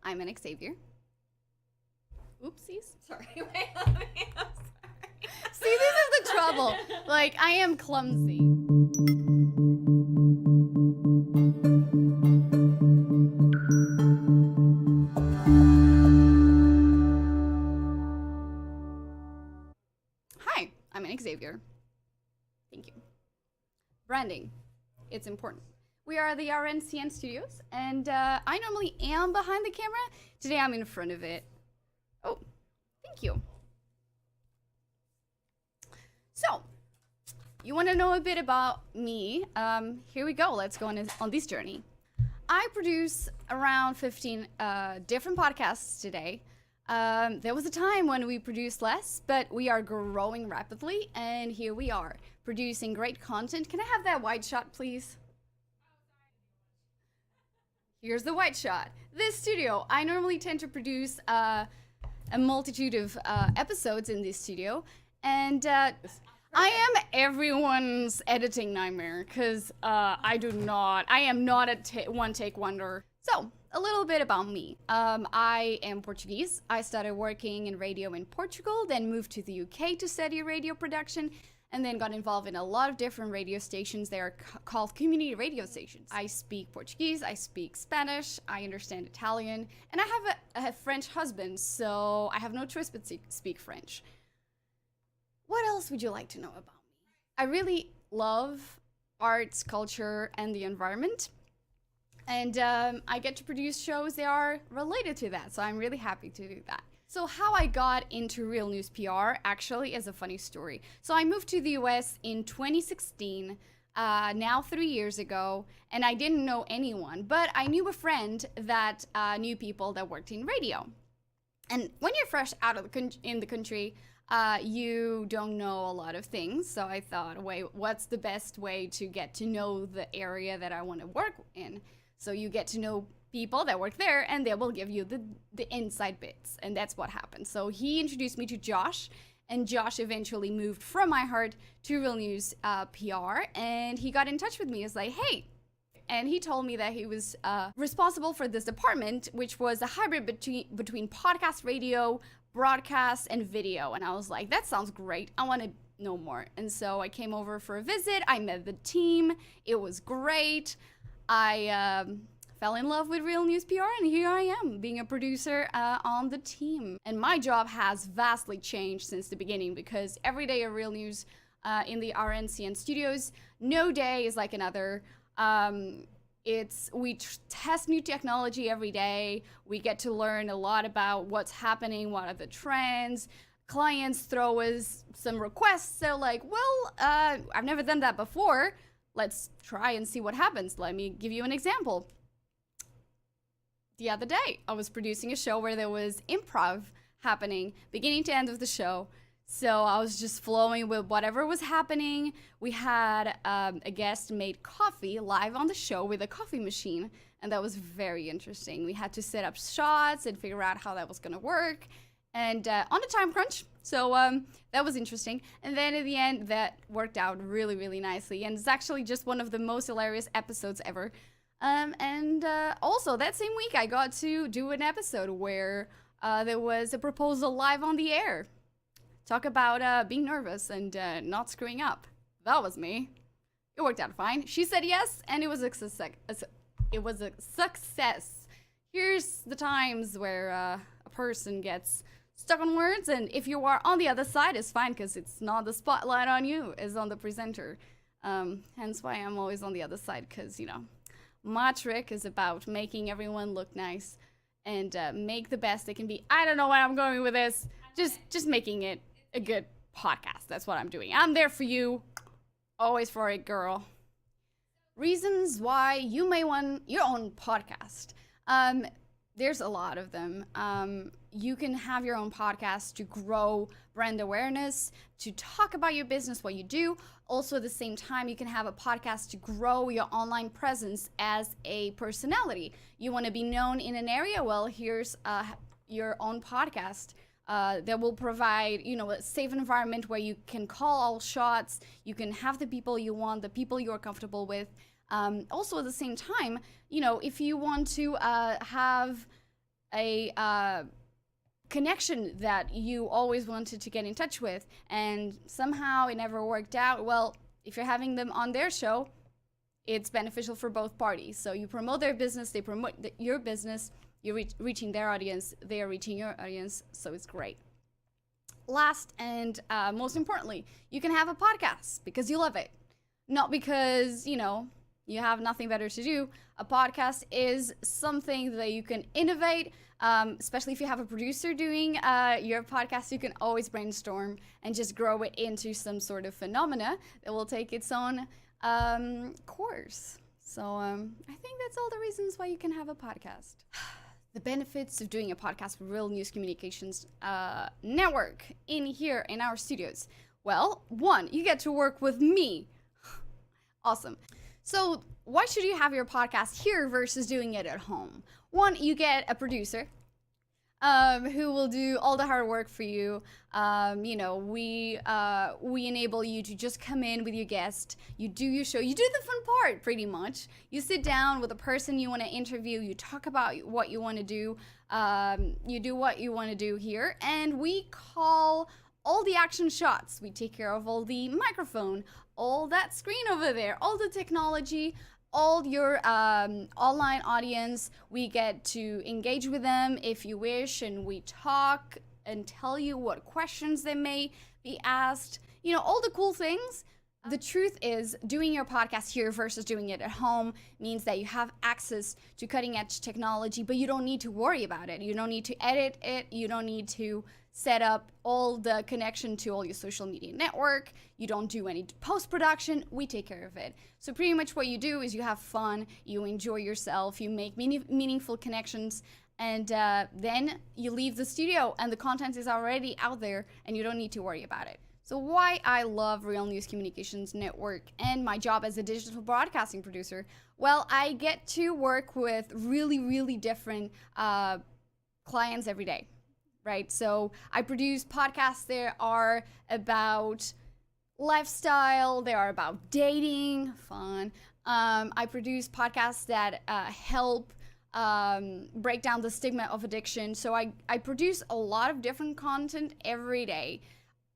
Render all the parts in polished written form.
I'm an Xavier. Oopsies. Sorry, wait, I'm sorry. See, this is the trouble. Like, I am clumsy. Hi, I'm an Xavier. Thank you. Branding. It's important. We are the RNCN studios, and I normally am behind the camera. Today I'm in front of it. Oh, thank you. So, you want to know a bit about me? Here we go. Let's go on this journey. I produce around 15 different podcasts today. There was a time when we produced less, but we are growing rapidly, and here we are, producing great content. Can I have that wide shot, please? Here's the wide shot. This studio, I normally tend to produce a multitude of episodes in this studio, and I am everyone's editing nightmare, because I am not a one-take wonder. So, a little bit about me. I am Portuguese. I started working in radio in Portugal, then moved to the UK to study radio production, and then got involved in a lot of different radio stations. They are called community radio stations. I speak Portuguese, I speak Spanish, I understand Italian, and I have a French husband, so I have no choice but to speak French. What else would you like to know about me? I really love arts, culture, and the environment. And I get to produce shows that are related to that, so I'm really happy to do that. So how I got into Real News PR actually is a funny story. So I moved to the US in 2016, now 3 years ago, and I didn't know anyone, but I knew a friend that knew people that worked in radio. And when you're fresh out of in the country, you don't know a lot of things. So I thought, wait, what's the best way to get to know the area that I want to work in? So you get to know people that work there, and they will give you the inside bits, and that's what happened. So he introduced me to Josh, and Josh eventually moved from iHeart to Real News PR, and he got in touch with me. He was like, hey, and he told me that he was responsible for this department, which was a hybrid between podcast, radio, broadcast, and video. And I was like, that sounds great. I want to know more. And so I came over for a visit. I met the team. It was great. I fell in love with Real News PR, and here I am, being a producer on the team. And my job has vastly changed since the beginning, because every day at Real News in the RNCN studios, no day is like another. We test new technology every day. We get to learn a lot about what's happening, what are the trends. Clients throw us some requests. They're like, well, I've never done that before. Let's try and see what happens. Let me give you an example. The other day, I was producing a show where there was improv happening, beginning to end of the show. So I was just flowing with whatever was happening. We had a guest made coffee live on the show with a coffee machine, and that was very interesting. We had to set up shots and figure out how that was going to work, and on a time crunch. So that was interesting. And then at the end, that worked out really, really nicely. And it's actually just one of the most hilarious episodes ever. Also, that same week, I got to do an episode where there was a proposal live on the air. Talk about being nervous and not screwing up. That was me. It worked out fine. She said yes, and it was a success. Here's the times where a person gets stuck on words, and if you are on the other side, it's fine, because it's not the spotlight on you, it's on the presenter. Hence why I'm always on the other side, because, my trick is about making everyone look nice and make the best they can be. I don't know where I'm going with this. Just making it a good podcast. That's what I'm doing. I'm there for you. Always for it, girl. Reasons why you may want your own podcast. There's a lot of them. You can have your own podcast to grow brand awareness, to talk about your business, what you do. Also, at the same time, you can have a podcast to grow your online presence as a personality. You want to be known in an area? Well, here's your own podcast that will provide, a safe environment where you can call all shots. You can have the people you want, the people you're comfortable with. Also, at the same time, if you want to have a connection that you always wanted to get in touch with, and somehow it never worked out. Well, if you're having them on their show, it's beneficial for both parties. So you promote their business, they promote your business, you're reaching their audience, they are reaching your audience, so it's great. Last and most importantly, you can have a podcast because you love it, not because, you have nothing better to do. A podcast is something that you can innovate, especially if you have a producer doing your podcast. You can always brainstorm and just grow it into some sort of phenomena that will take its own course. So I think that's all the reasons why you can have a podcast. The benefits of doing a podcast with Real News Communications Network in our studios. Well, one, you get to work with me. Awesome. So why should you have your podcast here versus doing it at home? One, you get a producer who will do all the hard work for you. We enable you to just come in with your guest. You do your show. You do the fun part, pretty much. You sit down with the person you want to interview. You talk about what you want to do. You do what you want to do here. And we call all the action shots. We take care of all the microphone, all that screen over there, all the technology, all your online audience. We get to engage with them if you wish, and we talk and tell you what questions they may be asked. All the cool things. The truth is, doing your podcast here versus doing it at home means that you have access to cutting edge technology, but you don't need to worry about it. You don't need to edit it. You don't need to set up all the connection to all your social media network. You don't do any post-production. We take care of it. So pretty much what you do is you have fun, you enjoy yourself, you make meaningful connections, and then you leave the studio and the content is already out there and you don't need to worry about it. So why I love Real News Communications Network and my job as a digital broadcasting producer? Well, I get to work with really, really different clients every day. Right? So I produce podcasts that are about lifestyle, they are about dating, fun. I produce podcasts that help break down the stigma of addiction. So I produce a lot of different content every day.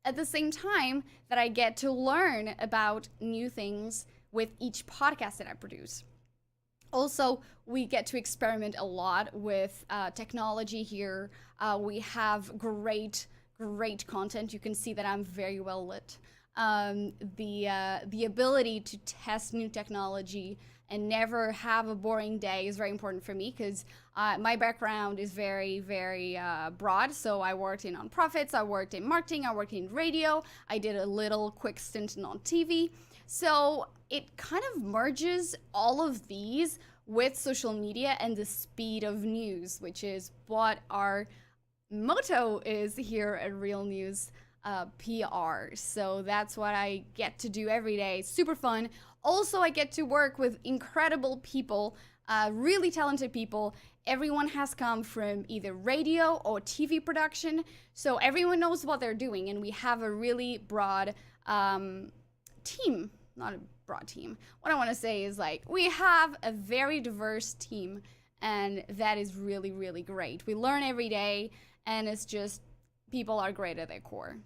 At the same time that I get to learn about new things with each podcast that I produce. Also, we get to experiment a lot with technology here. We have great content. You can see that I'm very well lit. The ability to test new technology and never have a boring day is very important for me because my background is very, very broad. So I worked in nonprofits, I worked in marketing, I worked in radio, I did a little quick stint on TV. So it kind of merges all of these with social media and the speed of news, which is what our motto is here at Real News PR. So that's what I get to do every day. Super fun. Also, I get to work with incredible people, really talented people. Everyone has come from either radio or TV production, so everyone knows what they're doing, and we have a really broad team. Not a broad team. What I want to say is, we have a very diverse team, and that is really, really great. We learn every day, and it's just, people are great at their core.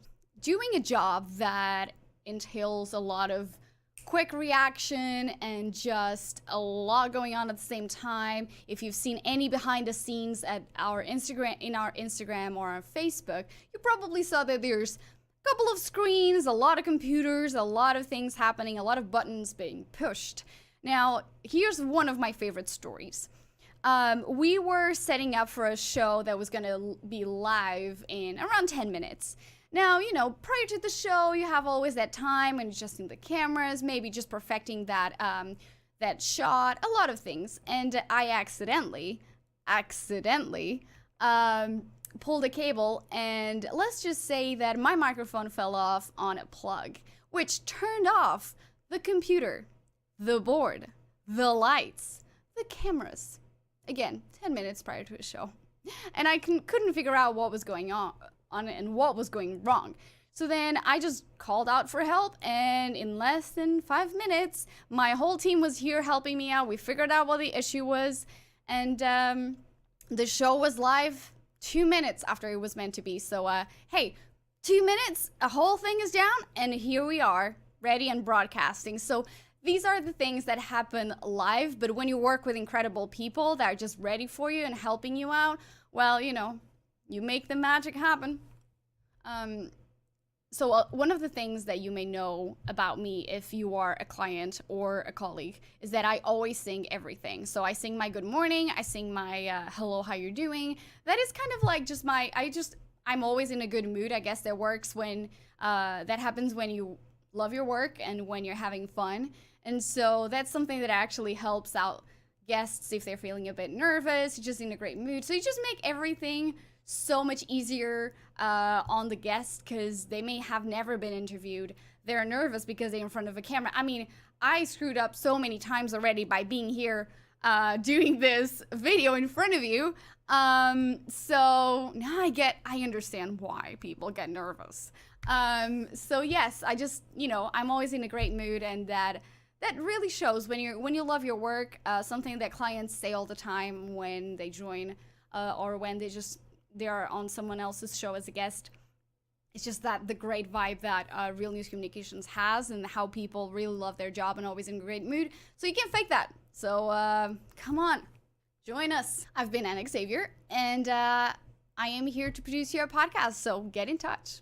Doing a job that entails a lot of quick reaction and just a lot going on at the same time. If you've seen any behind the scenes at our Instagram or on Facebook, you probably saw that there's a couple of screens, a lot of computers, a lot of things happening, a lot of buttons being pushed. Now, here's one of my favorite stories. We were setting up for a show that was going to be live in around 10 minutes. Now, prior to the show, you have always that time and adjusting the cameras, maybe just perfecting that shot, a lot of things. And I accidentally pulled a cable, and let's just say that my microphone fell off on a plug, which turned off the computer, the board, the lights, the cameras. Again, 10 minutes prior to a show. And I couldn't figure out what was going on and what was going wrong. So then I just called out for help, and in less than 5 minutes, my whole team was here helping me out. We figured out what the issue was, and The show was live 2 minutes after it was meant to be. So, hey, 2 minutes, a whole thing is down, and here we are, ready and broadcasting. So these are the things that happen live, but when you work with incredible people that are just ready for you and helping you out, well, you make the magic happen. So one of the things that you may know about me if you are a client or a colleague is that I always sing everything. So I sing my good morning, I sing my hello, how you're doing. That is kind of like just I'm always in a good mood. I guess that works when, that happens when you love your work and when you're having fun. And so that's something that actually helps out guests if they're feeling a bit nervous, just in a great mood. So you just make everything so much easier on the guest because they may have never been interviewed. They're nervous because they're in front of a camera. I mean, I screwed up so many times already by being here doing this video in front of you. So now I understand why people get nervous. So yes, I'm always in a great mood, and that really shows when you love your work. Something that clients say all the time when they join or when they are on someone else's show as a guest. It's just that the great vibe that Real News Communications has, and how people really love their job and always in a great mood. So you can't fake that. So come on, join us. I've been Xavier, and I am here to produce your podcast. So get in touch.